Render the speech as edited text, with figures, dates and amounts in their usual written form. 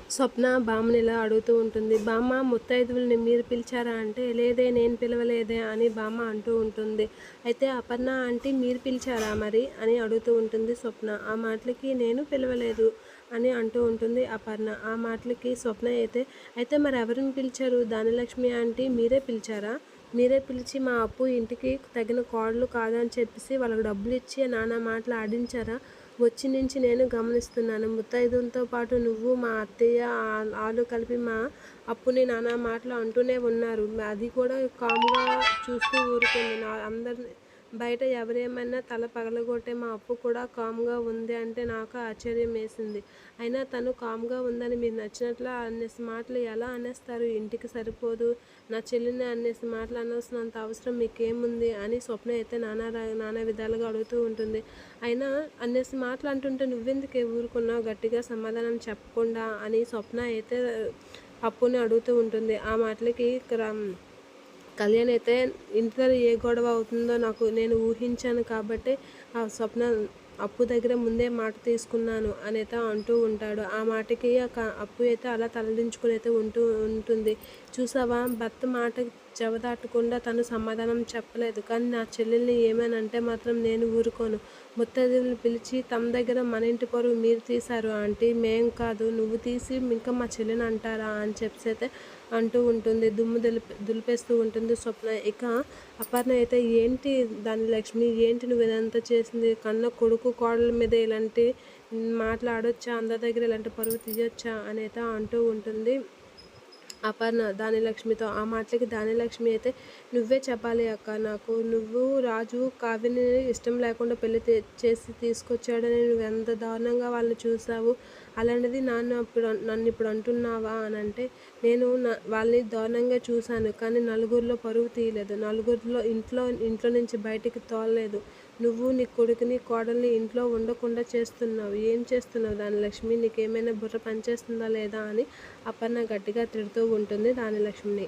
స్వప్న బామ్మని ఇలా అడుగుతూ ఉంటుంది. బామ్మ ముత్తైదువుల్ని మీరు పిలిచారా అంటే, లేదే నేను పిలవలేదే అని బామ్మ అంటూ ఉంటుంది. అయితే అపర్ణ ఆంటీ మీరు పిలిచారా మరి అని అడుగుతూ ఉంటుంది స్వప్న. ఆ మాటలకి నేను పిలవలేదు అని అంటూ ఉంటుంది అపర్ణ. ఆ మాటలకి స్వప్న అయితే మరి ఎవరిని పిలిచారు? ధనలక్ష్మి ఆంటీ మీరే పిలిచారా? మీరే పిలిచి మా అప్పు ఇంటికి తగిన కోడలు కాదని చెప్పేసి వాళ్ళకి డబ్బులు ఇచ్చి నానా మాటలు ఆడించారా? వచ్చి నుంచి నేను గమనిస్తున్నాను. ముత్తైదులతో పాటు నువ్వు, మా అత్తయ్య ఆళ్ళు కలిపి మా అప్పుని నానా మాటలు అంటూనే ఉన్నారు. అది కూడా కామ్‌గా చూస్తూ ఊరుకుంది. అందరిని బయట ఎవరేమన్నా తల పగలగొట్టే మా అప్పు కూడా కామ్‌గా ఉంది అంటే నాకు ఆశ్చర్యం వేసింది. అయినా తను కామ్‌గా ఉందని మీకు నచ్చినట్లు అన్నేసి మాటలు ఎలా అనేస్తారు? ఇంటికి సరిపోదు, నా చెల్లిని అన్నేసి మాటలు అనాల్సినంత అవసరం మీకేముంది అని స్వప్న అయితే నానా విధాలుగా అడుగుతూ ఉంటుంది. అయినా అన్నేసి మాటలు అంటుంటే నువ్వెందుకే ఊరుకున్నావు? గట్టిగా సమాధానం చెప్పకుండా అని స్వప్న అయితే అప్పుని అడుగుతూ ఉంటుంది. ఆ మాటలకి కళ్యాణ్ అయితే ఇంట్లో ఏ గొడవ అవుతుందో నేను ఊహించాను కాబట్టే ఆ స్వప్న అప్పు దగ్గర ముందే మాట తీసుకున్నాను అనైతే అంటూ ఉంటాడు. ఆ మాటకి అప్పు అయితే అలా తలదించుకుని అయితే ఉంటుంది. చూసావా, భర్త మాట జవదాటకుండా తను సమాధానం చెప్పలేదు. కానీ నా చెల్లెల్ని ఏమనంటే మాత్రం నేను ఊరుకోను. ముత్తైదువుల్ని పిలిచి తమ దగ్గర మన ఇంటి పరువు మీరు తీశారు ఆంటీ, మేం కాదు, నువ్వు తీసి ఇంకా మా చెల్లిని అంటారా అని చెప్పేసి అయితే అంటూ ఉంటుంది. దుమ్ము దులిపేస్తూ ఉంటుంది స్వప్న. ఇక అపర్ణ అయితే ఏంటి ధనలక్ష్మి, ఏంటి నువ్వు ఇదంతా చేసింది? కన్న కొడుకు కోడల మీద ఇలాంటి మాట్లాడొచ్చా? అందరి దగ్గర ఇలాంటి పరువు తీయొచ్చా అని అయితే అంటూ ఉంటుంది అపర్ణ ధనలక్ష్మితో. ఆ మాటలకి ధనలక్ష్మి అయితే నువ్వే చెప్పాలి అక్క నాకు. నువ్వు రాజు కావ్యని ఇష్టం లేకుండా పెళ్లి చేసి తీసుకొచ్చాడని నువ్వు ఎంత దారుణంగా వాళ్ళని చూసావు. అలాంటిది నన్ను ఇప్పుడు అంటున్నావా అని అంటే, నేను వాళ్ళని దారుణంగా చూశాను కానీ నలుగురిలో పరువు తీయలేదు. నలుగురిలో ఇంట్లో నుంచి బయటికి తోలలేదు. నువ్వు నీ కొడుకుని కోడల్ని ఇంట్లో ఉండకుండా చేస్తున్నావు. ఏం చేస్తున్నావు ధనలక్ష్మి? నీకేమైనా బుర్ర పనిచేస్తుందా లేదా అని అపర్ణ గట్టిగా తిడుతూ ఉంటుంది ధనలక్ష్మిని.